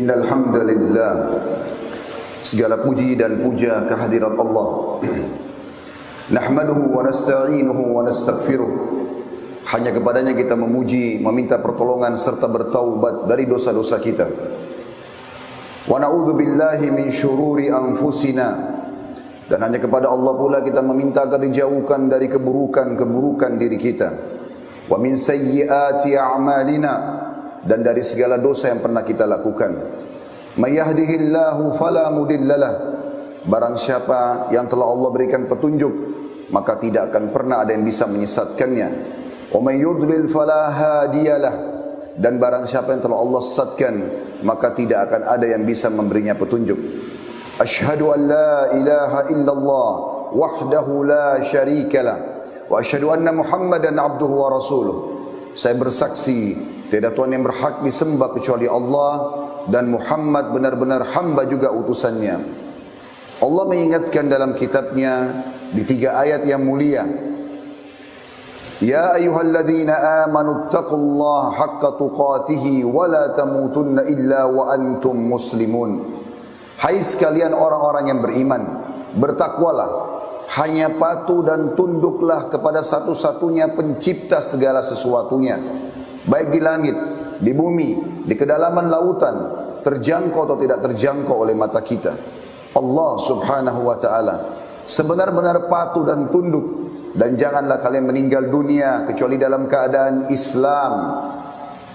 Innal hamdalillah, segala puji dan puja kehadirat Allah. Nahmaduhu wa nasta'inuhu wa nastaghfiruh. Hanya kepadanya kita memuji, meminta pertolongan serta bertaubat dari dosa-dosa kita. Wa na'udzu billahi min syururi anfusina. Dan hanya kepada Allah pula kita meminta agar dijauhkan dari keburukan-keburukan diri kita. Wa min sayyiati a'malina, dan dari segala dosa yang pernah kita lakukan. May yahdihillahu fala mudhillalah, barang siapa yang telah Allah berikan petunjuk, maka tidak akan pernah ada yang bisa menyesatkannya. Wa may yudlil fala hadiyalah, dan barang siapa yang telah Allah sesatkan, maka tidak akan ada yang bisa memberinya petunjuk. Asyhadu an la ilaha illallah wahdahu la syarikalah wa asyhadu anna Muhammadan abduhu wa rasuluh. Saya bersaksi tiada Tuhan yang berhak disembah kecuali Allah, dan Muhammad benar-benar hamba juga utusannya. Allah mengingatkan dalam kitabnya di 3 ayat yang mulia. Ya ayyuhalladzina amanu taqullaha haqqa tuqatih wa la tamutunna illa wa antum muslimun. Hai sekalian orang-orang yang beriman, bertakwalah, hanya patuh dan tunduklah kepada satu-satunya pencipta segala sesuatunya, baik di langit, di bumi, di kedalaman lautan, terjangkau atau tidak terjangkau oleh mata kita. Allah subhanahu wa ta'ala. Sebenar-benar patuh dan tunduk, dan janganlah kalian meninggal dunia kecuali dalam keadaan Islam.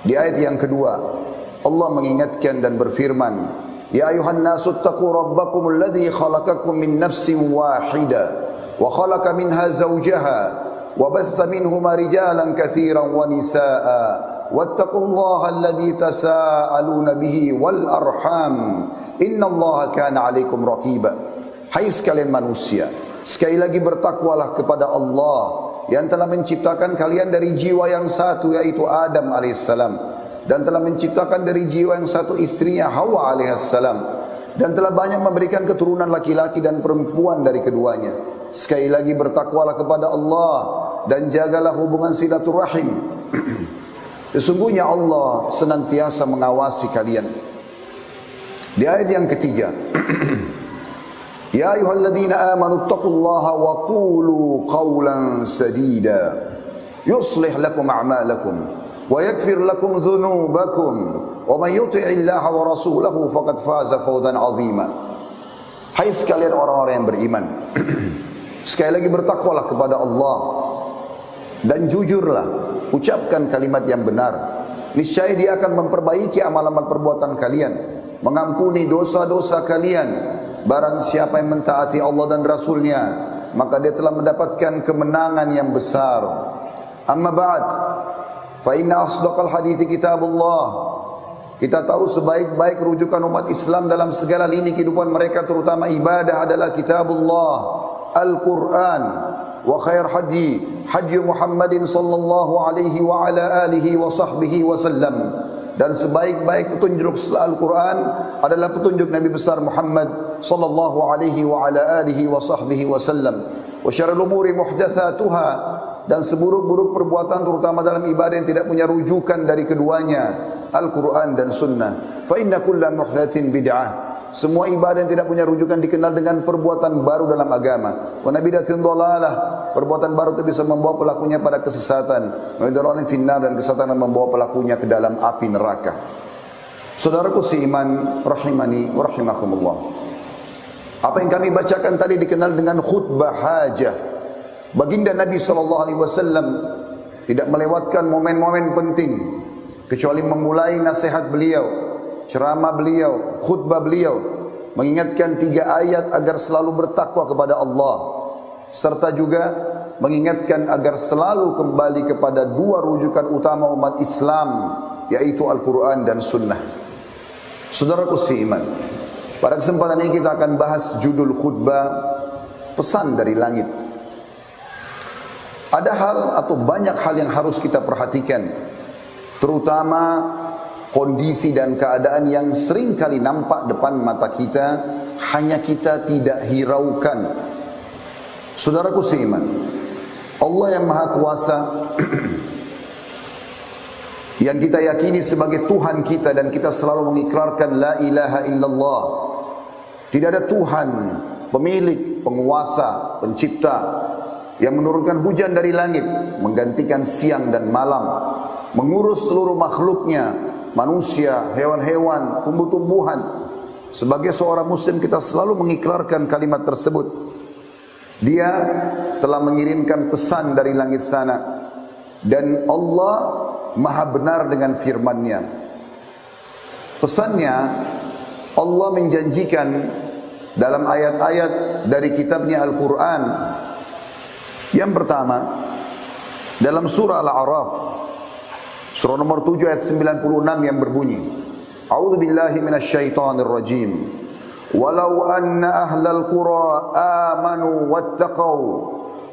Di ayat yang kedua, Allah mengingatkan dan berfirman, Ya ayuhan nasu attaqu rabbakumul ladzi khalaqakum min nafsin wahidah wa khalaqa minha zawjaha وبث منهما رجالا كثيرا ونساء واتقوا الله الذي تساءلون به والأرحام إن الله كان عليكم رقيبا. Hai sekalian manusia, sekali lagi bertakwalah kepada Allah yang telah menciptakan kalian dari jiwa yang satu, yaitu Adam alaihissalam, dan telah menciptakan dari jiwa yang satu istrinya Hawa alaihissalam, dan telah banyak memberikan keturunan laki-laki dan perempuan dari keduanya. Sekali lagi bertakwalah kepada Allah dan jagalah hubungan silaturahim. Sesungguhnya Allah senantiasa mengawasi kalian. Di ayat yang ketiga, Ya ayyuhalladzina amanu taqullaha wa qulu qawlan sadida yuslih lakum a'malakum wa yaghfir lakum dhunubakum wa may yuti'illaha wa rasulahu faqad faza fawzan 'azima. Hai sekalian orang-orang yang beriman, sekali lagi bertakwalah kepada Allah dan jujurlah, ucapkan kalimat yang benar. Niscaya Dia akan memperbaiki amal-amal perbuatan kalian, mengampuni dosa-dosa kalian. Barang siapa yang mentaati Allah dan Rasulnya, maka dia telah mendapatkan kemenangan yang besar. Amma ba'd, fa inna asdaqal hadithi kitabullah. Kita tahu sebaik-baik rujukan umat Islam dalam segala lini kehidupan mereka, terutama ibadah, adalah kitabullah, Al-Quran. Wa khair hadi Muhammadin sallallahu alaihi wa ala alihi wa sahbihi wa sallam. Dan sebaik-baik petunjuk setelah Al-Quran adalah petunjuk Nabi besar Muhammad sallallahu alaihi wa ala alihi wa sahbihi wa sallam. Wa syarrul umuri muhdatsatuha, dan seburuk-buruk perbuatan terutama dalam ibadah yang tidak punya rujukan dari keduanya, Al-Quran dan Sunnah. Fa inna kulla muhdatsin bid'ah. Semua ibadah yang tidak punya rujukan dikenal dengan perbuatan baru dalam agama. Wa nabidatin dhalalah, perbuatan baru itu bisa membawa pelakunya pada kesesatan. Wa idlalin finnar, dan kesesatan membawa pelakunya ke dalam api neraka. Saudaraku seiman rahimani wa rahimakumullah. Apa yang kami bacakan tadi dikenal dengan khutbah hajah. Baginda Nabi SAW tidak melewatkan momen-momen penting kecuali memulai nasihat beliau, ceramah beliau, khutbah beliau, mengingatkan 3 ayat agar selalu bertakwa kepada Allah, serta juga mengingatkan agar selalu kembali kepada 2 rujukan utama umat Islam, yaitu Al-Quran dan Sunnah. Saudaraku seiman, pada kesempatan ini kita akan bahas judul khutbah, pesan dari langit. Ada hal atau banyak hal yang harus kita perhatikan, terutama kondisi dan keadaan yang sering kali nampak depan mata kita, hanya kita tidak hiraukan. Saudaraku seiman, Allah yang Maha Kuasa yang kita yakini sebagai Tuhan kita, dan kita selalu mengikrarkan la ilaha illallah. Tidak ada Tuhan, pemilik, penguasa, pencipta, yang menurunkan hujan dari langit, menggantikan siang dan malam, mengurus seluruh makhluknya, manusia, hewan-hewan, tumbuh-tumbuhan. Sebagai seorang muslim kita selalu mengikrarkan kalimat tersebut. Dia telah mengirimkan pesan dari langit sana, dan Allah maha benar dengan firman-Nya. Pesannya, Allah menjanjikan dalam ayat-ayat dari kitabnya Al-Quran. Yang pertama, dalam surah Al-A'raf, surah nomor 7 ayat 96 yang berbunyi, A'udzu billahi minasyaitonir rajim. Walau anna ahlal qura amanu wattaqau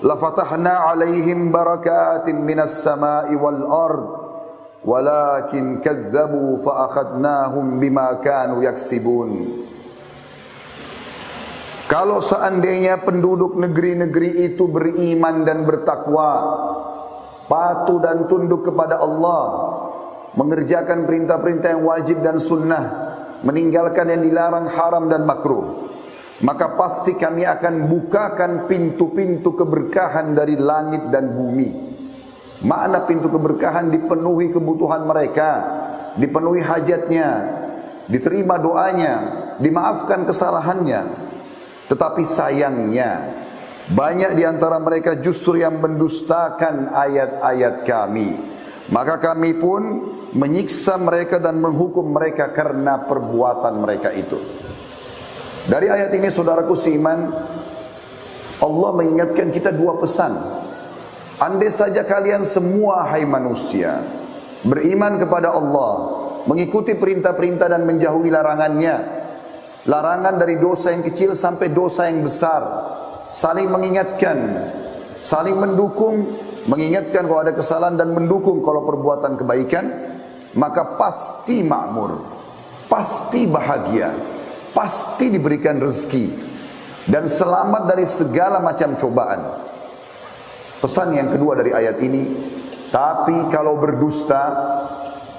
lafatahna 'alaihim barakatin minas sama'i wal ard walakin kadzdzabu fa akhadnahum bima kanu yaksibun. Kalau seandainya penduduk negeri-negeri itu beriman dan bertakwa, patuh dan tunduk kepada Allah, mengerjakan perintah-perintah yang wajib dan sunnah, meninggalkan yang dilarang haram dan makruh, maka pasti kami akan bukakan pintu-pintu keberkahan dari langit dan bumi. Makna pintu keberkahan, dipenuhi kebutuhan mereka, dipenuhi hajatnya, diterima doanya, dimaafkan kesalahannya. Tetapi sayangnya, banyak di antara mereka justru yang mendustakan ayat-ayat kami. Maka kami pun menyiksa mereka dan menghukum mereka karena perbuatan mereka itu. Dari ayat ini, saudaraku seiman, Allah mengingatkan kita dua pesan. Andai saja kalian semua, hai manusia, beriman kepada Allah, mengikuti perintah-perintah dan menjauhi larangannya, larangan dari dosa yang kecil sampai dosa yang besar, saling mengingatkan, saling mendukung, mengingatkan kalau ada kesalahan dan mendukung kalau perbuatan kebaikan, maka pasti makmur, pasti bahagia, pasti diberikan rezeki dan selamat dari segala macam cobaan. Pesan yang kedua dari ayat ini, tapi kalau berdusta,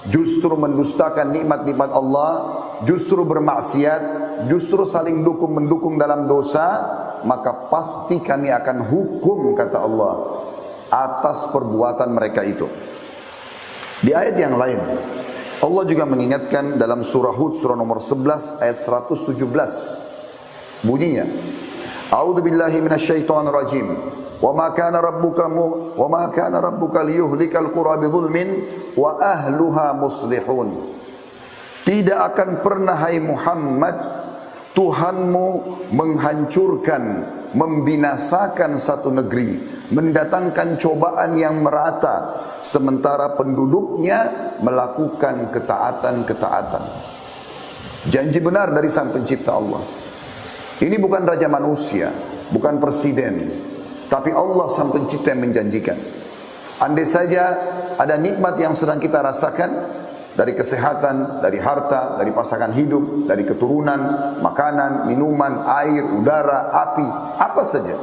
justru mendustakan nikmat-nikmat Allah, justru bermaksiat, justru saling mendukung dalam dosa, maka pasti kami akan hukum, kata Allah, atas perbuatan mereka itu. Di ayat yang lain, Allah juga mengingatkan dalam surah Hud, surah nomor 11 ayat 117. Bunyinya, A'udzu billahi minasyaitonir rajim. Wa ma kana rabbuka liyuhlikal qura bidzulmin wa ahluha muslihun. Tidak akan pernah, hai Muhammad, Tuhanmu menghancurkan, membinasakan satu negeri, mendatangkan cobaan yang merata, sementara penduduknya melakukan ketaatan-ketaatan. Janji benar dari Sang Pencipta Allah. Ini bukan raja manusia, bukan presiden, tapi Allah Sang Pencipta yang menjanjikan. Andai saja ada nikmat yang sedang kita rasakan, dari kesehatan, dari harta, dari pasangan hidup, dari keturunan, makanan, minuman, air, udara, api, apa saja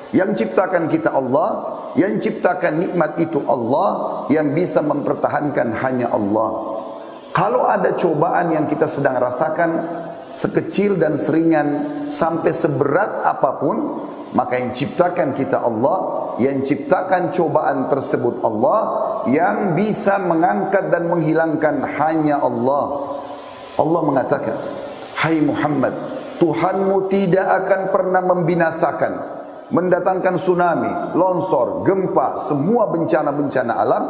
yang ciptakan kita Allah, yang ciptakan nikmat itu Allah, yang bisa mempertahankan hanya Allah. Kalau ada cobaan yang kita sedang rasakan, sekecil dan seringan sampai seberat apapun, maka yang ciptakan kita Allah, yang ciptakan cobaan tersebut Allah, yang bisa mengangkat dan menghilangkan hanya Allah. Allah mengatakan, hai Muhammad, Tuhanmu tidak akan pernah membinasakan, mendatangkan tsunami, longsor, gempa, semua bencana-bencana alam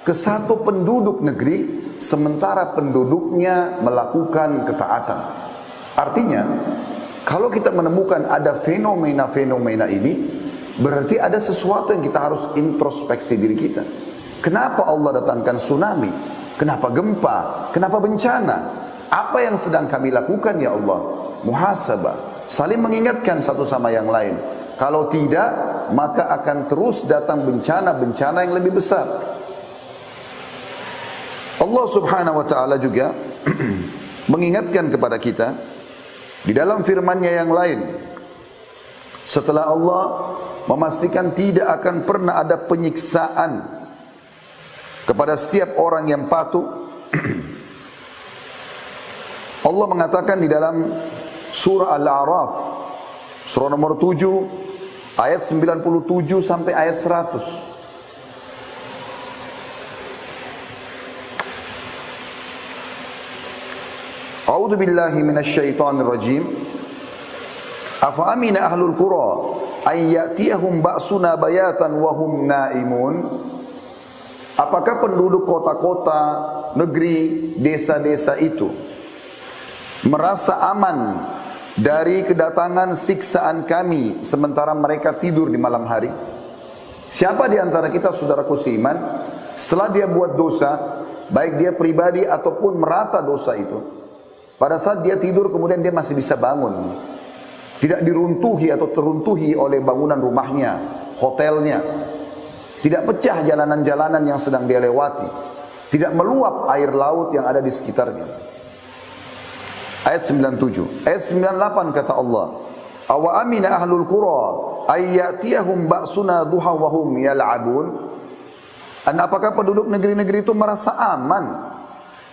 ke satu penduduk negeri, sementara penduduknya melakukan ketaatan. Artinya, kalau kita menemukan ada fenomena-fenomena ini, berarti ada sesuatu yang kita harus introspeksi diri kita. Kenapa Allah datangkan tsunami? Kenapa gempa? Kenapa bencana? Apa yang sedang kami lakukan, ya Allah? Muhasabah, saling mengingatkan satu sama yang lain. Kalau tidak, maka akan terus datang bencana-bencana yang lebih besar. Allah Subhanahu wa taala juga mengingatkan kepada kita di dalam firman-Nya yang lain, setelah Allah memastikan tidak akan pernah ada penyiksaan kepada setiap orang yang patuh. Allah mengatakan di dalam surah Al-A'raf, surah nomor 7, ayat 97 sampai ayat 100. A'udzu billahi minasyaitonir rajim. Afa amina ahlul qura ay ya'tiyahum ba'suna bayatan wa hum naimun. Apakah penduduk kota-kota, negeri, desa-desa itu merasa aman dari kedatangan siksaan kami sementara mereka tidur di malam hari? Siapa di antara kita, saudaraku seiman, setelah dia buat dosa, baik dia pribadi ataupun merata dosa itu, pada saat dia tidur kemudian dia masih bisa bangun, tidak diruntuhi atau teruntuhi oleh bangunan rumahnya, hotelnya, tidak pecah jalanan-jalanan yang sedang dia lewati, tidak meluap air laut yang ada di sekitarnya. Ayat 97. Ayat 98 kata Allah, awa amina ahlul qura ay ya'tiyahum ba'suna duha wa hum yal'abun. Dan apakah penduduk negeri-negeri itu merasa aman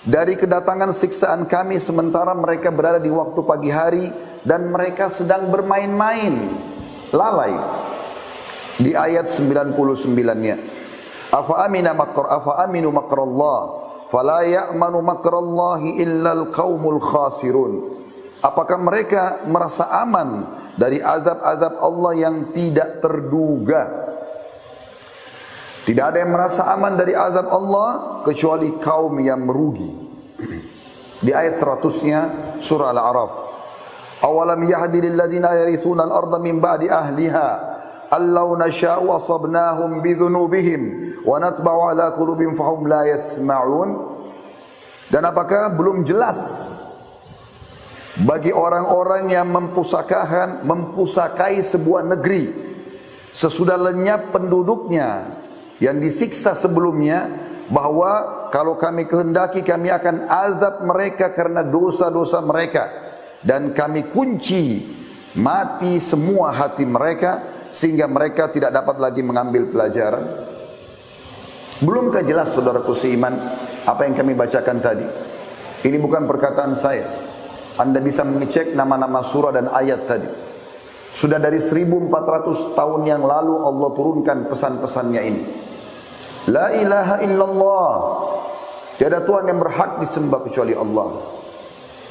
dari kedatangan siksaan kami sementara mereka berada di waktu pagi hari dan mereka sedang bermain-main, lalai? Di ayat 99-nya, afa aminu makrallah fala ya'manu makrallahi illal qaumul khasirun. Apakah mereka merasa aman dari azab-azab Allah yang tidak terduga? Tidak ada yang merasa aman dari azab Allah kecuali kaum yang merugi. Di ayat 100-nya surah Al-A'raf, awalam yahdi lil ladzina yarithuna al-ardha min ba'di ahliha allau nasha'u asabnahum bidhunubihim wa natba'u ala qulubihim fahum la yasma'un. Dan apakah belum jelas bagi orang-orang yang mempusakai sebuah negeri sesudah lenyap penduduknya yang disiksa sebelumnya, bahwa kalau kami kehendaki kami akan azab mereka karena dosa-dosa mereka, dan kami kunci mati semua hati mereka sehingga mereka tidak dapat lagi mengambil pelajaran. Belumkah jelas, saudaraku seiman, apa yang kami bacakan tadi? Ini bukan perkataan saya. Anda bisa mengecek nama-nama surah dan ayat tadi. Sudah dari 1400 tahun yang lalu Allah turunkan pesan-pesannya ini. La ilaha illallah, tiada Tuhan yang berhak disembah kecuali Allah.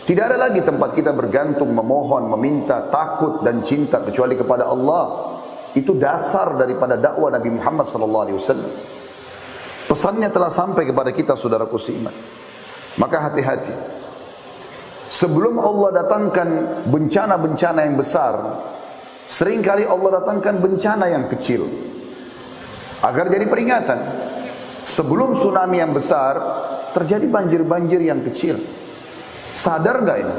Tidak ada lagi tempat kita bergantung, memohon, meminta, takut dan cinta kecuali kepada Allah. Itu dasar daripada dakwah Nabi Muhammad SAW. Pesannya telah sampai kepada kita, saudaraku seiman. Maka hati-hati. Sebelum Allah datangkan bencana-bencana yang besar, seringkali Allah datangkan bencana yang kecil agar jadi peringatan. Sebelum tsunami yang besar, terjadi banjir-banjir yang kecil. Sadar gak ini?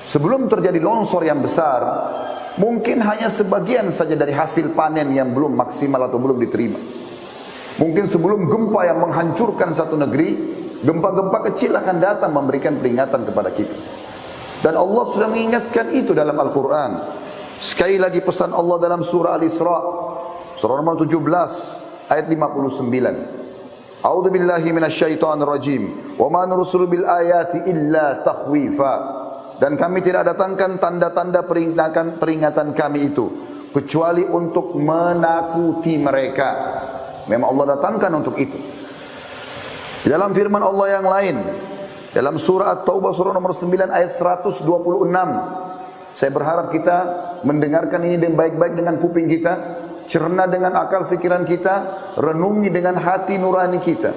Sebelum terjadi longsor yang besar, mungkin hanya sebagian saja dari hasil panen yang belum maksimal atau belum diterima. Mungkin sebelum gempa yang menghancurkan satu negeri, gempa-gempa kecil akan datang memberikan peringatan kepada kita. Dan Allah sudah mengingatkan itu dalam Al-Quran. Sekali lagi pesan Allah dalam surah Al-Isra, surah nomor 17, ayat 59. A'udzu billahi minasyaitonir rajim. Wa ma nursilu bil ayati illa takhwifa. Dan kami tidak datangkan tanda-tanda peringatan kami itu kecuali untuk menakuti mereka. Memang Allah datangkan untuk itu. Dalam firman Allah yang lain, dalam surah At-Taubah surah nomor 9 ayat 126. Saya berharap kita mendengarkan ini dengan baik-baik dengan kuping kita, cerna dengan akal fikiran kita, renungi dengan hati nurani kita.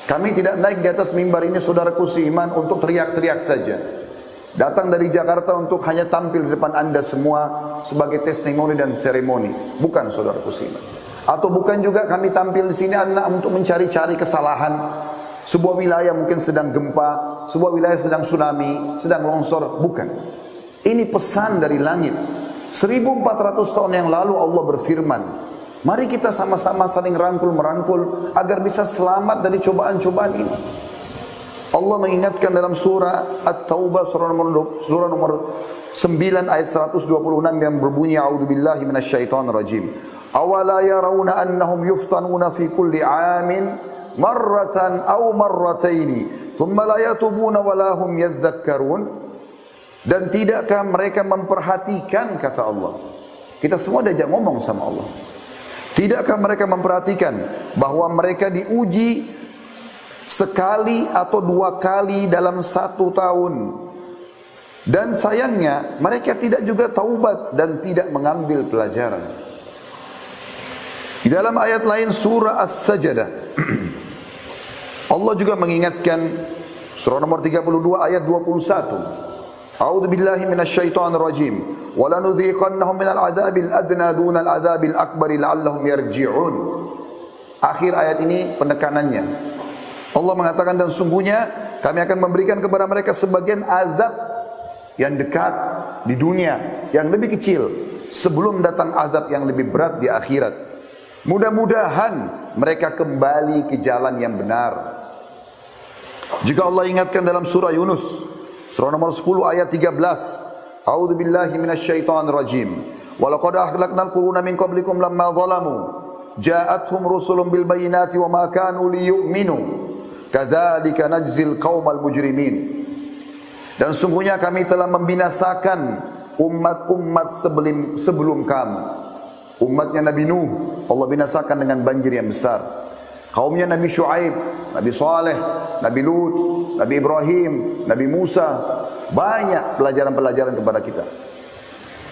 Kami tidak naik di atas mimbar ini, saudaraku seiman, untuk teriak-teriak saja. Datang dari Jakarta untuk hanya tampil di depan Anda semua sebagai testimoni dan seremoni. Bukan, saudaraku seiman. Atau bukan juga kami tampil di sini untuk mencari-cari kesalahan. Sebuah wilayah mungkin sedang gempa, sebuah wilayah sedang tsunami, sedang longsor. Bukan. Ini pesan dari langit. 1400 tahun yang lalu Allah berfirman, mari kita sama-sama saling rangkul-merangkul agar bisa selamat dari cobaan-cobaan ini. Allah mengingatkan dalam surah At-Taubah surah nomor 9 ayat 126 yang berbunyi, a'udzubillahi minasyaitonir rajim. Awala yarawna annahum yuftanuna fi kulli 'amin marratan aw marrataini thumma la yatubuna wa la hum yadhakkarun. Dan tidakkah mereka memperhatikan, kata Allah. Kita semua diajak ngomong sama Allah. Tidakkah mereka memperhatikan bahwa mereka diuji sekali atau dua kali dalam 1 tahun. Dan sayangnya mereka tidak juga taubat dan tidak mengambil pelajaran. Di dalam ayat lain surah As-Sajdah Allah juga mengingatkan, surah nomor 32 ayat 21. A'udzu billahi minasyaitonir rajim. Wa lanudhiqannahum minal 'adzabil adna dunal 'adzabil akbari la'allahum yarji'un. Akhir ayat ini penekanannya. Allah mengatakan, dan sungguhnya kami akan memberikan kepada mereka sebagian azab yang dekat di dunia, yang lebih kecil, sebelum datang azab yang lebih berat di akhirat. Mudah-mudahan mereka kembali ke jalan yang benar. Jika Allah ingatkan dalam surah Yunus, surah nomor 10 ayat 13. A'udzu billahi minasyaitonir rajim. Wa laqad ahlaknal quruna min qablikum lamma zalamu ja'atuhum rusulun bil bayyinati wa ma kanu liyu'minu kadzalika najzil qaumal mujrimin. Dan sungguhnya kami telah membinasakan umat-umat sebelum kamu. Umatnya Nabi Nuh Allah binasakan dengan banjir yang besar. Kaumnya Nabi Shu'aib, Nabi Saleh, Nabi Lut, Nabi Ibrahim, Nabi Musa. Banyak pelajaran-pelajaran kepada kita.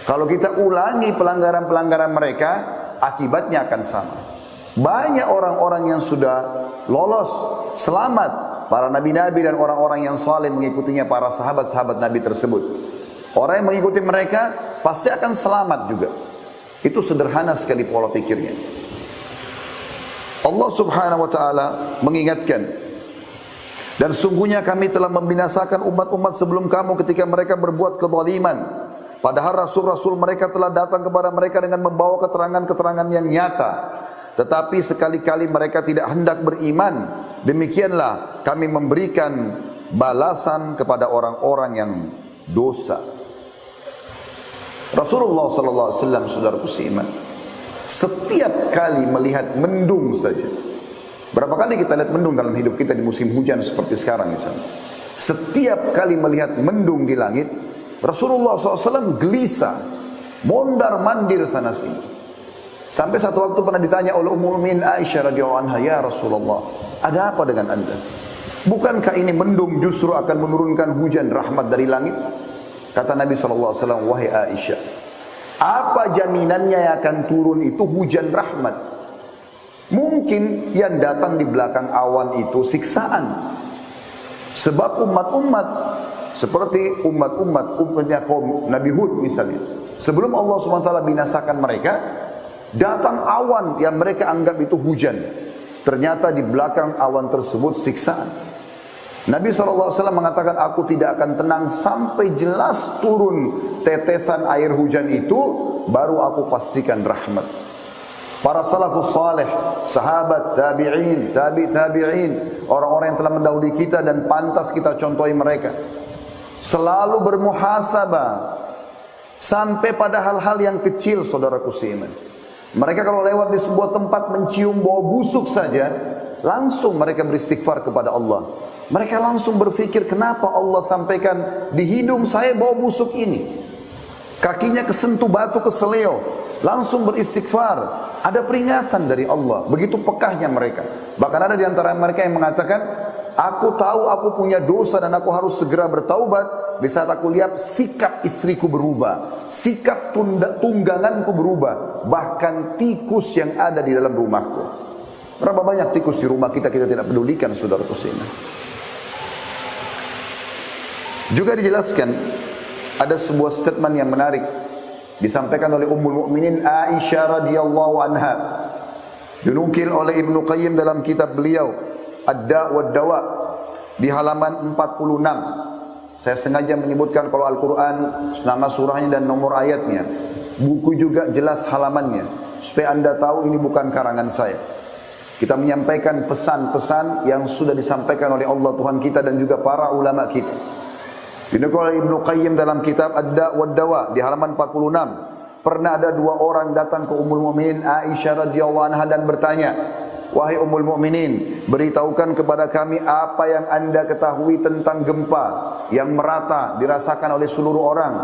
Kalau kita ulangi pelanggaran-pelanggaran mereka, akibatnya akan sama. Banyak orang-orang yang sudah lolos, selamat. Para nabi-nabi dan orang-orang yang saleh mengikutinya, para sahabat-sahabat Nabi tersebut. Orang yang mengikuti mereka pasti akan selamat juga. Itu sederhana sekali pola pikirnya. Allah subhanahu wa ta'ala mengingatkan, dan sungguhnya kami telah membinasakan umat-umat sebelum kamu ketika mereka berbuat kezaliman. Padahal rasul-rasul mereka telah datang kepada mereka dengan membawa keterangan-keterangan yang nyata. Tetapi sekali-kali mereka tidak hendak beriman. Demikianlah kami memberikan balasan kepada orang-orang yang dosa. Rasulullah sallallahu alaihi wasallam, saudaraku seiman, setiap kali melihat mendung saja. Berapa kali kita lihat mendung dalam hidup kita di musim hujan seperti sekarang misalnya. Setiap kali melihat mendung di langit, Rasulullah SAW gelisah, mondar-mandir sana sini. Sampai satu waktu pernah ditanya oleh Ummul Mukminin Aisyah radhiyallahu anha, "Ya Rasulullah, ada apa dengan Anda? Bukankah ini mendung justru akan menurunkan hujan rahmat dari langit?" Kata Nabi SAW, "Wahai Aisyah, apa jaminannya yang akan turun itu hujan rahmat? Mungkin yang datang di belakang awan itu siksaan. Sebab umat-umat seperti umatnya kaum Nabi Hud misalnya, sebelum Allah SWT binasakan mereka, datang awan yang mereka anggap itu hujan. Ternyata di belakang awan tersebut siksaan. Nabi SAW mengatakan, aku tidak akan tenang sampai jelas turun tetesan air hujan itu, baru aku pastikan rahmat. Para salafus saleh, sahabat, tabi'in, tabi'in, orang-orang yang telah mendahului kita dan pantas kita contohi mereka, selalu bermuhasabah sampai pada hal-hal yang kecil, saudaraku seiman. Mereka kalau lewat di sebuah tempat mencium bau busuk saja, langsung mereka beristighfar kepada Allah. Mereka langsung berpikir, kenapa Allah sampaikan di hidung saya bau busuk ini? Kakinya kesentuh batu keseleo, langsung beristighfar. Ada peringatan dari Allah. Begitu pekahnya mereka. Bahkan ada di antara mereka yang mengatakan, aku tahu aku punya dosa dan aku harus segera bertaubat di saat aku lihat sikap istriku berubah, sikap tungganganku berubah, bahkan tikus yang ada di dalam rumahku. Berapa banyak tikus di rumah kita tidak pedulikan, saudaraku sekalian. Juga dijelaskan ada sebuah statement yang menarik disampaikan oleh Ummul Mukminin Aisyah radhiyallahu anha, dinukil oleh Ibnu Qayyim dalam kitab beliau Ad-Da' wad Dawa di halaman 46. Saya sengaja menyebutkan kalau Al-Quran nama surahnya dan nomor ayatnya, buku juga jelas halamannya, supaya anda tahu ini bukan karangan saya. Kita menyampaikan pesan-pesan yang sudah disampaikan oleh Allah Tuhan kita dan juga para ulama kita. Dinukil oleh Ibnu Qayyim dalam kitab Ad-Da' wad Dawa di halaman 46. Pernah ada dua orang datang ke Ummul Mukminin Aisyah radhiyallahu anha dan bertanya, wahai Ummul Mukminin, beritahukan kepada kami apa yang anda ketahui tentang gempa yang merata dirasakan oleh seluruh orang.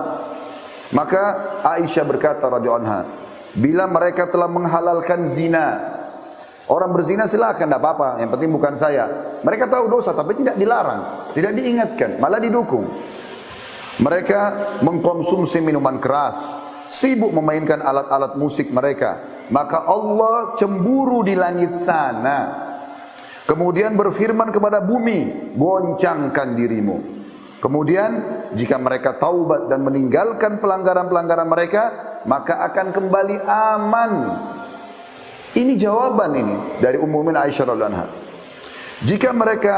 Maka Aisyah berkata radhiyallahu anha, bila mereka telah menghalalkan zina, orang berzina silakan, tidak apa-apa, yang penting bukan saya. Mereka tahu dosa tapi tidak dilarang, tidak diingatkan, malah didukung. Mereka mengkonsumsi minuman keras, sibuk memainkan alat-alat musik mereka. Maka Allah cemburu di langit sana. Kemudian berfirman kepada bumi, goncangkan dirimu. Kemudian jika mereka taubat dan meninggalkan pelanggaran-pelanggaran mereka, maka akan kembali aman. Ini jawaban ini dari Ummul Mukminin Aisyah radhiyallahu anha. Jika mereka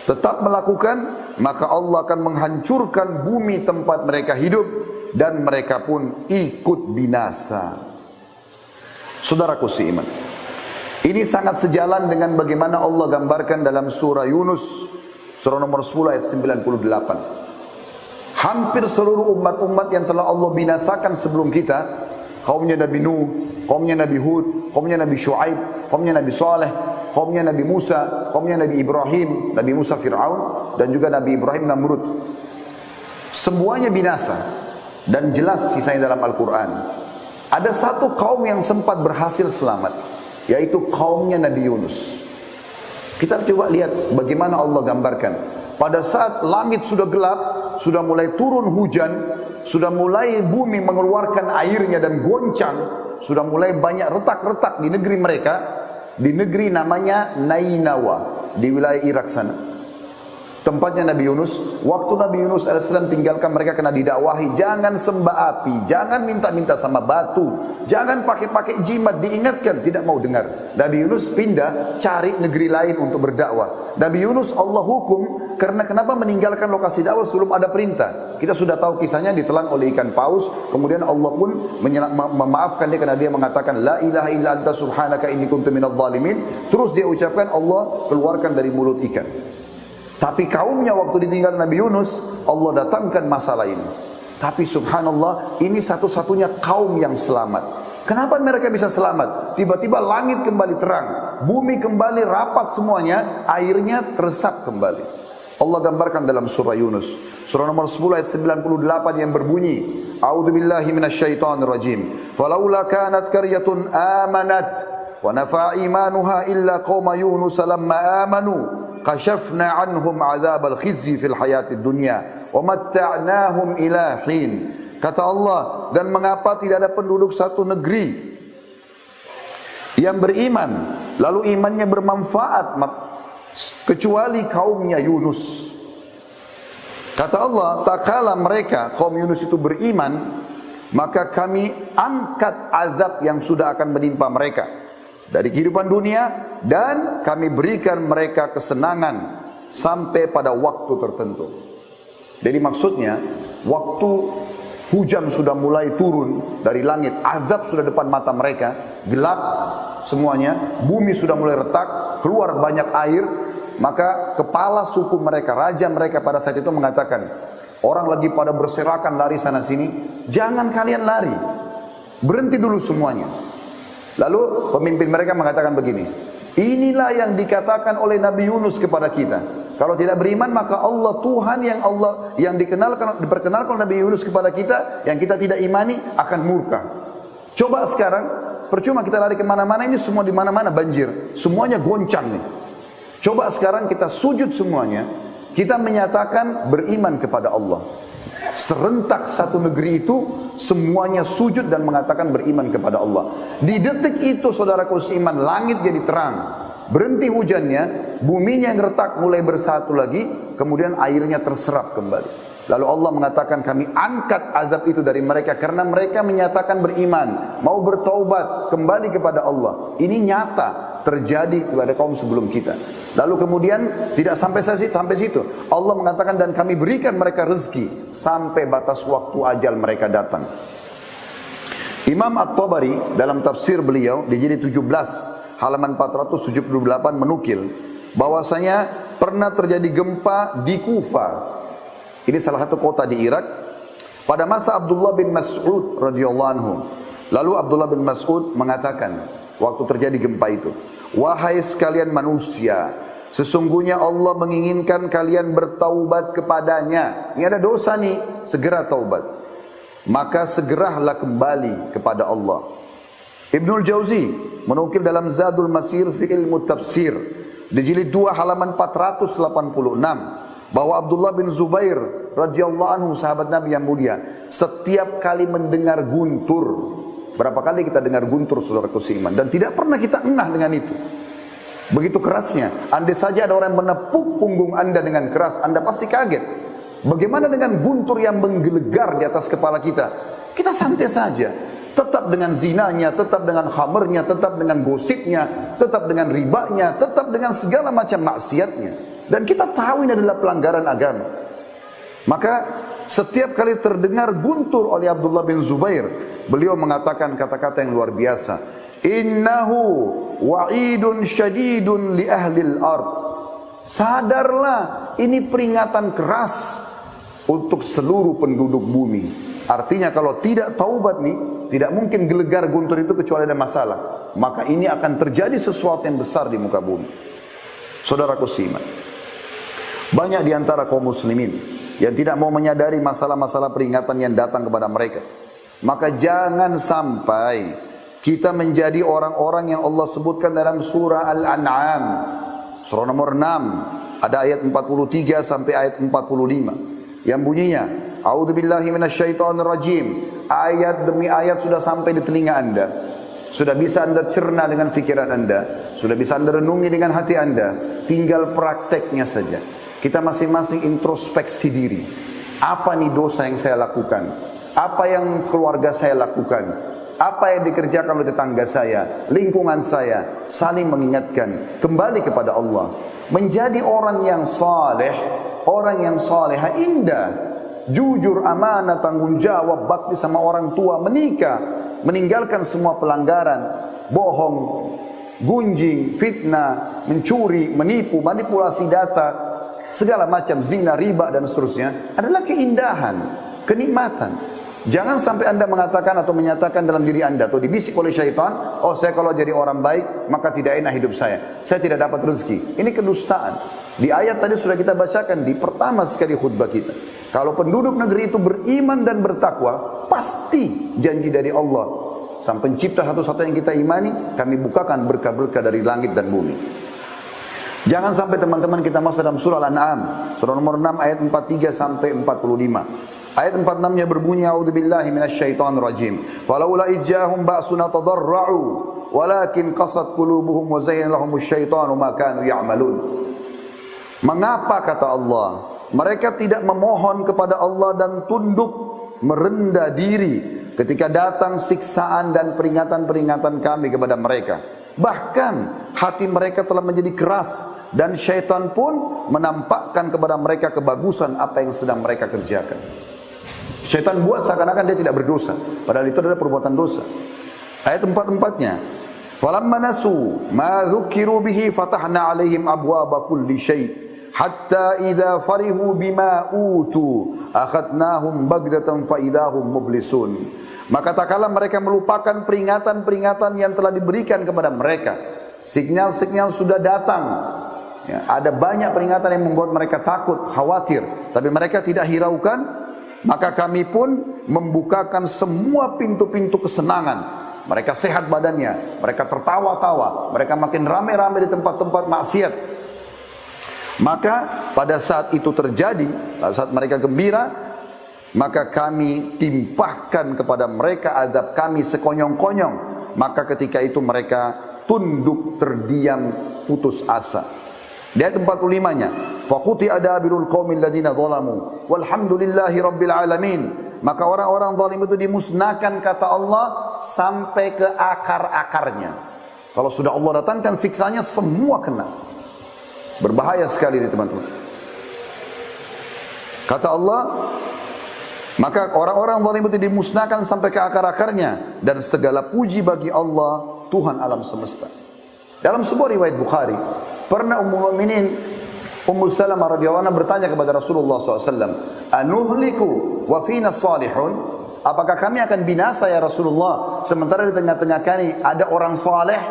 tetap melakukan, maka Allah akan menghancurkan bumi tempat mereka hidup dan mereka pun ikut binasa. Saudaraku seiman, ini sangat sejalan dengan bagaimana Allah gambarkan dalam surah Yunus, surah nomor 10 ayat 98. Hampir seluruh umat-umat yang telah Allah binasakan sebelum kita, kaumnya Nabi Nuh, kaumnya Nabi Hud, kaumnya Nabi Shu'aib, kaumnya Nabi Saleh, kaumnya Nabi Musa, kaumnya Nabi Ibrahim, Nabi Musa Fir'aun, dan juga Nabi Ibrahim Namrud. Semuanya binasa dan jelas sisanya dalam Al-Quran. Ada satu kaum yang sempat berhasil selamat, yaitu kaumnya Nabi Yunus. Kita coba lihat bagaimana Allah gambarkan. Pada saat langit sudah gelap, sudah mulai turun hujan, sudah mulai bumi mengeluarkan airnya dan goncang, sudah mulai banyak retak-retak di negeri mereka, di negeri namanya Nainawa, di wilayah Irak sana. Tempatnya Nabi Yunus. Waktu Nabi Yunus AS tinggalkan mereka kena didakwahi, jangan sembah api, jangan minta-minta sama batu, jangan pakai-pakai jimat, diingatkan, tidak mau dengar. Nabi Yunus pindah cari negeri lain untuk berdakwah. Nabi Yunus Allah hukum karena kenapa meninggalkan lokasi dakwah sebelum ada perintah. Kita sudah tahu kisahnya, ditelan oleh ikan paus, kemudian Allah pun memaafkan dia karena dia mengatakan la ilaha illa anta subhanaka inni kuntu minadh dhalimin. Terus dia ucapkan, Allah keluarkan dari mulut ikan. Tapi kaumnya waktu ditinggal Nabi Yunus, Allah datangkan masalah ini. Tapi subhanallah, ini satu-satunya kaum yang selamat. Kenapa mereka bisa selamat? Tiba-tiba langit kembali terang, bumi kembali rapat semuanya, airnya teresap kembali. Allah gambarkan dalam surah Yunus, surah nomor 10 ayat 98 yang berbunyi, A'udzubillahi minasyaitonirrajim. Falaula kanat qaryatun amanat wa nafa'a imanuha illa qauma Yunus lamma amanu kashafna anhum azabal khizyi fil hayatid dunya wa matta'nahum ila hin. Kata Allah, dan mengapa tidak ada penduduk satu negeri yang beriman lalu imannya bermanfaat kecuali kaumnya Yunus. Kata Allah, tak kala mereka kaum Yunus itu beriman, maka kami angkat azab yang sudah akan menimpa mereka dari kehidupan dunia, dan kami berikan mereka kesenangan sampai pada waktu tertentu. Jadi maksudnya, waktu hujan sudah mulai turun dari langit, azab sudah depan mata mereka, gelap semuanya, bumi sudah mulai retak, keluar banyak air, maka kepala suku mereka, raja mereka pada saat itu mengatakan, orang lagi pada berserakan lari sana sini, jangan kalian lari, berhenti dulu semuanya. Lalu pemimpin mereka mengatakan begini, inilah yang dikatakan oleh Nabi Yunus kepada kita. Kalau tidak beriman, maka Allah Tuhan yang diperkenalkan Nabi Yunus kepada kita, yang kita tidak imani, akan murka. Coba sekarang, percuma kita lari kemana-mana, ini semua di mana-mana banjir, semuanya goncang nih. Coba sekarang kita sujud semuanya, kita menyatakan beriman kepada Allah. Serentak satu negeri itu semuanya sujud dan mengatakan beriman kepada Allah. Di detik itu saudaraku seiman, langit jadi terang, berhenti hujannya, buminya yang retak mulai bersatu lagi, kemudian airnya terserap kembali. Lalu Allah mengatakan, kami angkat azab itu dari mereka karena mereka menyatakan beriman, mau bertaubat, kembali kepada Allah. Ini nyata terjadi kepada kaum sebelum kita. Lalu kemudian tidak sampai situ. Allah mengatakan, dan kami berikan mereka rezeki sampai batas waktu ajal mereka datang. Imam At-Tabari dalam tafsir beliau di jilid 17 halaman 478 menukil bahwasanya pernah terjadi gempa di Kufa. Ini salah satu kota di Irak pada masa Abdullah bin Mas'ud radhiyallahu anhu. Lalu Abdullah bin Mas'ud mengatakan waktu terjadi gempa itu, Wahai sekalian manusia, sesungguhnya Allah menginginkan kalian bertaubat kepadanya. Ini ada dosa nih, segera taubat. Maka segeralah kembali kepada Allah. Ibnul Jauzi menukil dalam Zadul Masir fi ilmu tafsir di jilid 2 halaman 486 bahwa Abdullah bin Zubair radhiyallahu anhu, sahabat Nabi yang mulia, setiap kali mendengar guntur, berapa kali kita dengar guntur saudaraku seiman, dan tidak pernah kita engah dengan itu. Begitu kerasnya, andai saja ada orang yang menepuk punggung anda dengan keras, anda pasti kaget. Bagaimana dengan guntur yang menggelegar di atas kepala kita? Kita santai saja. Tetap dengan zinanya, tetap dengan khamernya, tetap dengan gosipnya, tetap dengan ribanya, tetap dengan segala macam maksiatnya. Dan kita tahu ini adalah pelanggaran agama. Maka setiap kali terdengar guntur oleh Abdullah bin Zubair, beliau mengatakan kata-kata yang luar biasa. Innahu wa'idun syadidun li ahlil ard. Sadarlah, ini peringatan keras untuk seluruh penduduk bumi. Artinya kalau tidak taubat nih, tidak mungkin gelegar guntur itu kecuali ada masalah. Maka ini akan terjadi sesuatu yang besar di muka bumi. Saudaraku simak, banyak di antara kaum muslimin yang tidak mau menyadari masalah-masalah peringatan yang datang kepada mereka. Maka jangan sampai kita menjadi orang-orang yang Allah sebutkan dalam surah Al-An'am, surah nomor 6, ada ayat 43 sampai ayat 45 yang bunyinya, A'udzubillahi minasyaitonirrajim. Ayat demi ayat sudah sampai di telinga anda, sudah bisa anda cerna dengan fikiran anda, sudah bisa anda renungi dengan hati anda. Tinggal prakteknya saja. Kita masing-masing introspeksi diri. Apa nih dosa yang saya lakukan? Apa yang keluarga saya lakukan? Apa yang dikerjakan oleh tetangga saya, lingkungan saya? Saling mengingatkan, kembali kepada Allah. Menjadi orang yang saleh, orang yang saleha indah. Jujur, amanah, tanggung jawab, bakti sama orang tua, menikah, meninggalkan semua pelanggaran, bohong, gunjing, fitnah, mencuri, menipu, manipulasi data, segala macam zina, riba dan seterusnya adalah keindahan, kenikmatan. Jangan sampai anda mengatakan atau menyatakan dalam diri anda atau dibisik oleh syaitan, oh saya kalau jadi orang baik maka tidak enak hidup saya tidak dapat rezeki. Ini kedustaan. Di ayat tadi sudah kita bacakan di pertama sekali khutbah kita. Kalau penduduk negeri itu beriman dan bertakwa, pasti janji dari Allah, Sang Pencipta satu-satu yang kita imani, kami bukakan berkah-berkah dari langit dan bumi. Jangan sampai teman-teman kita masuk dalam surah Al-An'am, surah nomor 6 ayat 43 sampai 45. Ayat 46-nya berbunyi, A'udzubillahi minasyaitonirrajim. Walaula ijahum ba'suna tadarra'u walakin qasat qulubuhum wa zayyana lahumus syaitanu ma kanu ya'malun. Mengapa, kata Allah, mereka tidak memohon kepada Allah dan tunduk merendah diri ketika datang siksaan dan peringatan-peringatan kami kepada mereka. Bahkan hati mereka telah menjadi keras dan syaitan pun menampakkan kepada mereka kebagusan apa yang sedang mereka kerjakan. Syaitan buat seakan-akan dia tidak berdosa, padahal itu adalah perbuatan dosa. Ayat 44-nya, falamma nasu ma dzukiru bihi fatahna alaihim abwaaba kulli syai' hatta idza farihu bima utu akhadnahum bagdatan fa idahum mublisun. Maka tak kala mereka melupakan peringatan-peringatan yang telah diberikan kepada mereka, sinyal-sinyal sudah datang, ya, ada banyak peringatan yang membuat mereka takut, khawatir, tapi mereka tidak hiraukan. Maka kami pun membukakan semua pintu-pintu kesenangan. Mereka sehat badannya, mereka tertawa-tawa, mereka makin ramai-ramai di tempat-tempat maksiat. Maka pada saat itu terjadi, pada saat mereka gembira, maka kami timpahkan kepada mereka azab kami sekonyong-konyong. Maka ketika itu mereka tunduk, terdiam, putus asa. Di ayat 45-nya, faquti adabirul qaumil ladzina zalamu walhamdulillahi rabbil alamin. Maka orang-orang zalim itu dimusnahkan, kata Allah, sampai ke akar-akarnya. Kalau sudah Allah datangkan siksanya, semua kena. Berbahaya sekali ini teman-teman. Kata Allah, maka orang-orang zalim itu dimusnahkan sampai ke akar-akarnya, dan segala puji bagi Allah, Tuhan alam semesta. Dalam sebuah riwayat Bukhari, pernah Ummul Mukminin Ummu Salamah radhiyallahu anha bertanya kepada Rasulullah SAW, anuhliku wa fina salihun? Apakah kami akan binasa ya Rasulullah, sementara di tengah-tengah kami ada orang saleh?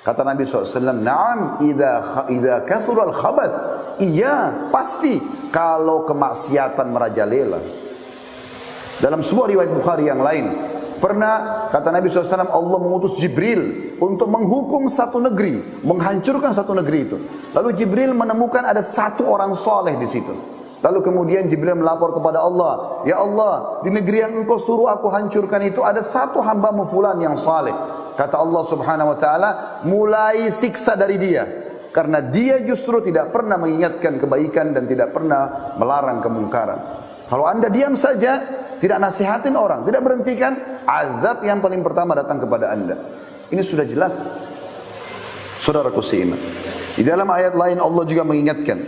Kata Nabi SAW, "Na'am, idza kathura al-khabath." Iya, pasti kalau kemaksiatan merajalela. Dalam sebuah riwayat Bukhari yang lain, pernah kata Nabi SAW, Allah mengutus Jibril untuk menghukum satu negeri, menghancurkan satu negeri itu. Lalu Jibril menemukan ada satu orang soleh di situ. Lalu kemudian Jibril melapor kepada Allah, "Ya Allah, di negeri yang engkau suruh aku hancurkan itu ada satu hambamu fulan yang saleh." Kata Allah Subhanahu wa taala, mulai siksa dari dia, karena dia justru tidak pernah mengingatkan kebaikan dan tidak pernah melarang kemungkaran. Kalau Anda diam saja, tidak nasihatin orang, tidak berhentikan, azab yang paling pertama datang kepada Anda. Ini sudah jelas. Saudaraku seiman, di dalam ayat lain Allah juga mengingatkan.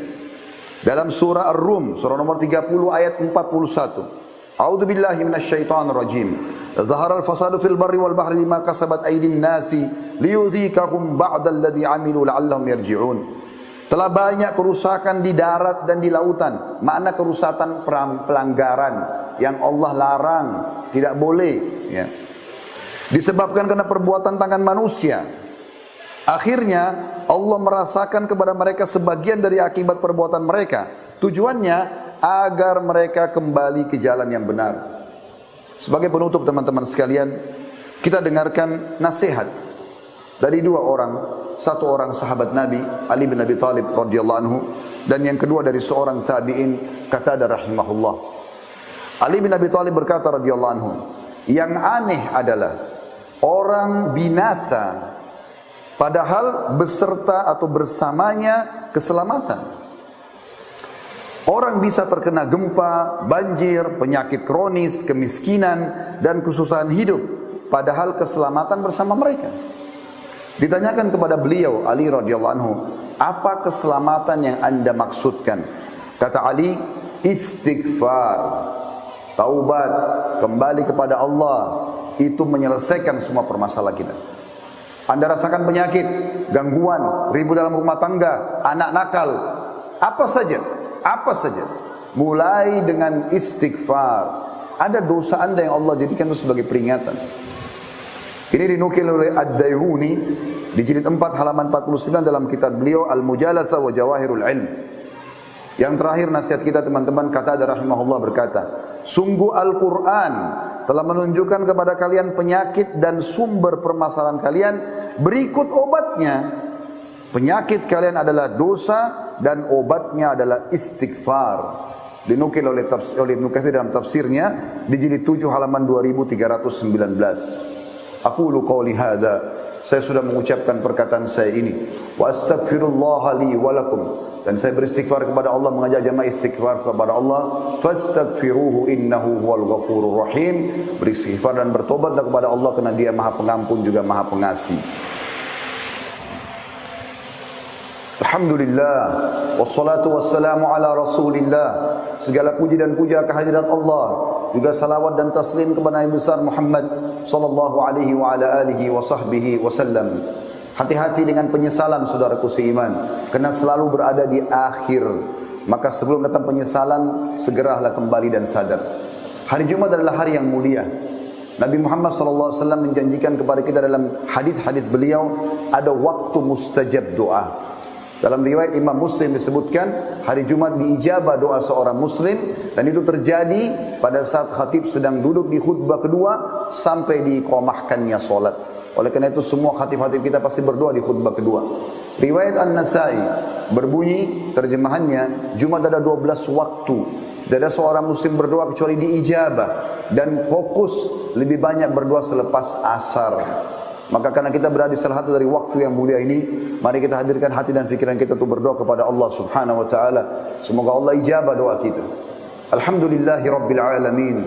Dalam surah Ar-Rum, surah nomor 30 ayat 41. A'udzu billahi minasyaitonir rajim. Zahara al-fasadu fil barri wal bahri bima kasabat aydin nasi liyudhikahum ba'da alladhi 'amilu la'allahum yarji'un. Telah banyak kerusakan di darat dan di lautan. Makna kerusakan pelanggaran yang Allah larang, tidak boleh, ya. Disebabkan karena perbuatan tangan manusia. Akhirnya Allah merasakan kepada mereka sebagian dari akibat perbuatan mereka. Tujuannya agar mereka kembali ke jalan yang benar. Sebagai penutup teman-teman sekalian, kita dengarkan nasihat dari dua orang. Satu orang sahabat Nabi, Ali bin Abi Thalib radhiyallahu anhu, dan yang kedua dari seorang tabi'in, Qatadah rahimahullah. Ali bin Abi Thalib berkata radhiyallahu anhu, yang aneh adalah orang binasa padahal beserta atau bersamanya keselamatan. Orang bisa terkena gempa, banjir, penyakit kronis, kemiskinan, dan kesusahan hidup, padahal keselamatan bersama mereka. Ditanyakan kepada beliau, Ali radhiyallahu anhu, apa keselamatan yang Anda maksudkan? Kata Ali, istighfar, taubat, kembali kepada Allah, itu menyelesaikan semua permasalahan kita. Anda rasakan penyakit, gangguan, ribut dalam rumah tangga, anak nakal, apa saja, mulai dengan istighfar. Ada dosa Anda yang Allah jadikan itu sebagai peringatan. Ini dinukil oleh Ad-Dayhuni di jilid 4 halaman 49 dalam kitab beliau Al-Mujalasah wa Jawahirul Ilm. Yang terakhir nasihat kita teman-teman, Qatadah rahimahullah berkata, sungguh Al-Quran telah menunjukkan kepada kalian penyakit dan sumber permasalahan kalian, berikut obatnya. Penyakit kalian adalah dosa dan obatnya adalah istighfar. Dinukil oleh Ibnu Katsir dalam tafsirnya di jilid 7 halaman 2319. Aqulu qawli hadza, saya sudah mengucapkan perkataan saya ini, wa astaghfirullah li wa lakum, dan saya beristighfar kepada Allah, mengajak jamaah istighfar kepada Allah. Fastaghfiruhu innahu huwal ghafurur rahim. Beristighfar dan bertobatlah kepada Allah karena Dia Maha Pengampun juga Maha Pengasih. Alhamdulillah, wassalatu wassalamu ala Rasulillah. Segala puji dan puja kehadirat Allah, juga salawat dan taslim kepada Nabi besar Muhammad sallallahu alaihi wa ala alihi wa sahbihi wasallam. Hati-hati dengan penyesalan saudaraku seiman, karena selalu berada di akhir. Maka sebelum datang penyesalan, segeralah kembali dan sadar. Hari Jumat adalah hari yang mulia. Nabi Muhammad sallallahu alaihi wasallam menjanjikan kepada kita dalam hadis-hadis beliau, ada waktu mustajab doa. Dalam riwayat Imam Muslim disebutkan, hari Jumat diijabah doa seorang muslim, dan itu terjadi pada saat khatib sedang duduk di khutbah kedua sampai diiqamahkannya solat. Oleh karena itu semua khatib-khatib kita pasti berdoa di khutbah kedua. Riwayat An-Nasai berbunyi, terjemahannya, Jumat ada 12 waktu. Tidak ada seorang muslim berdoa kecuali diijabah, dan fokus lebih banyak berdoa selepas asar. Maka karena kita berada di salah satu dari waktu yang mulia ini, mari kita hadirkan hati dan fikiran kita untuk berdoa kepada Allah Subhanahu wa taala. Semoga Allah ijabah doa kita. Alhamdulillahi rabbil alamin.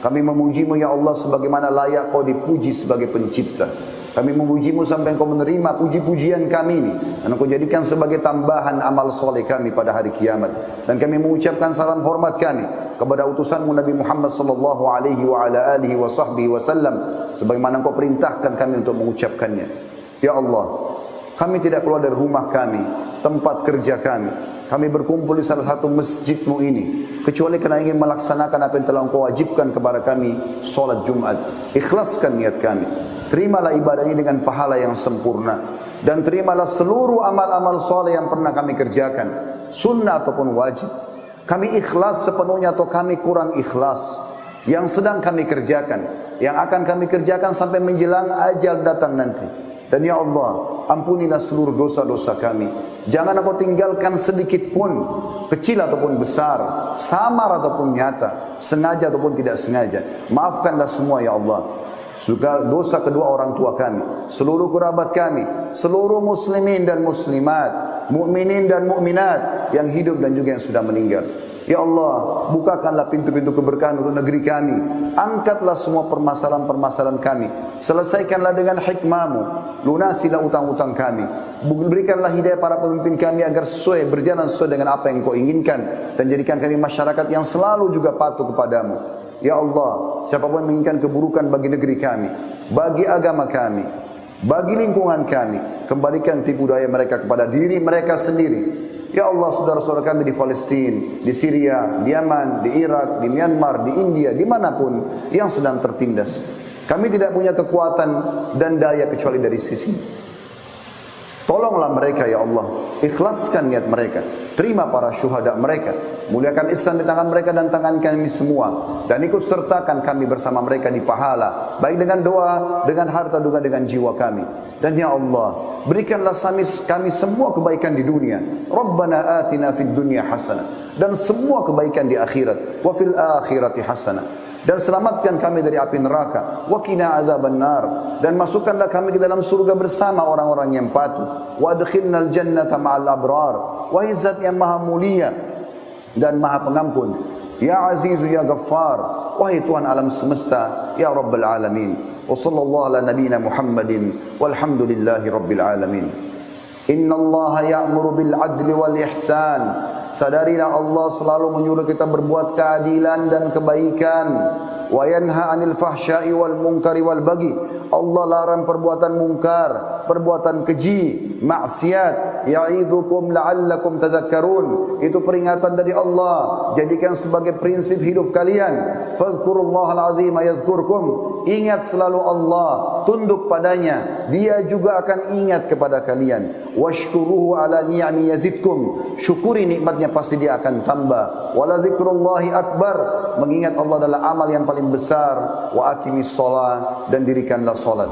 Kami memuji-Mu ya Allah sebagaimana layak Kau dipuji sebagai pencipta. Kami memuji-Mu sampai Engkau menerima puji-pujian kami ini, dan Engkau jadikan sebagai tambahan amal soleh kami pada hari kiamat. Dan kami mengucapkan salam hormat kami kepada utusan-Mu Nabi Muhammad sallallahu alaihi wa ala alihi wa sahbihi wasallam, sebagaimana Engkau perintahkan kami untuk mengucapkannya. Ya Allah, kami tidak keluar dari rumah kami, tempat kerja kami. Kami berkumpul di salah satu masjid-Mu ini kecuali karena ingin melaksanakan apa yang telah Engkau wajibkan kepada kami, solat Jumat. Ikhlaskan niat kami. Terimalah ibadah ini dengan pahala yang sempurna. dan terimalah seluruh amal-amal soleh yang pernah kami kerjakan, sunnah ataupun wajib. Kami ikhlas sepenuhnya atau kami kurang ikhlas, yang sedang kami kerjakan, yang akan kami kerjakan sampai menjelang ajal datang nanti. Dan ya Allah, ampunilah seluruh dosa-dosa kami. Jangan Engkau tinggalkan sedikit pun, kecil ataupun besar, samar ataupun nyata, sengaja ataupun tidak sengaja. Maafkanlah semua ya Allah. Juga dosa kedua orang tua kami, seluruh kerabat kami, seluruh muslimin dan muslimat, mukminin dan mukminat yang hidup dan juga yang sudah meninggal. Ya Allah, bukakanlah pintu-pintu keberkahan untuk negeri kami. Angkatlah semua permasalahan-permasalahan kami. Selesaikanlah dengan hikmah-Mu. Lunasilah utang-utang kami. Berikanlah hidayah para pemimpin kami agar berjalan sesuai dengan apa yang Kau inginkan. Dan jadikan kami masyarakat yang selalu juga patuh kepadamu. Ya Allah, siapapun yang menginginkan keburukan bagi negeri kami, bagi agama kami, bagi lingkungan kami, kembalikan tipu daya mereka kepada diri mereka sendiri. Ya Allah, saudara-saudara kami di Palestina, di Syria, di Yaman, di Irak, di Myanmar, di India, dimanapun yang sedang tertindas. Kami tidak punya kekuatan dan daya kecuali dari sisi. Tolonglah mereka ya Allah, ikhlaskan niat mereka, terima para syuhada mereka, muliakan Islam di tangan mereka dan tangan kami semua, dan ikut sertakan kami bersama mereka di pahala, baik dengan doa, dengan harta, juga dengan jiwa kami. Dan ya Allah, berikanlah kami semua kebaikan di dunia. Rabbana atina fid dunya hasanah, dan semua kebaikan di akhirat. Wa fil akhirati hasanah, dan selamatkan kami dari api neraka. Wa qina adzabannar, dan masukkanlah kami ke dalam surga bersama orang-orang yang patuh. Wa adkhilnal jannata ma'al abrar, wahai Zat yang maha mulia dan maha pengampun. Ya Azizu ya Ghaffar, wahai Tuhan alam semesta, ya Rabbal alamin. Wa sallallahu ala nabiyyina Muhammadin walhamdulillahi rabbil alamin. Inna Allah ya'muru bil adli wal ihsan. Sadarilah Allah selalu menyuruh kita berbuat keadilan dan kebaikan. Wa yanha 'anil fahsya'i wal munkari wal baghi. Allah larang perbuatan mungkar, perbuatan keji, maksiat. Ya'idzukum la'allakum tadhakkarun. Itu peringatan dari Allah. Jadikan sebagai prinsip hidup kalian. Fadhkurullahal azim yadhkurkum. Ingat selalu Allah, tunduk padanya, Dia juga akan ingat kepada kalian. Washkuruhu ala ni'ami yazidkum. Syukuri nikmatnya, pasti Dia akan tambah. Wala dzikrullahi akbar. Mengingat Allah adalah amal yang paling besar. Wa aqimis shalah, dan dirikanlah salat.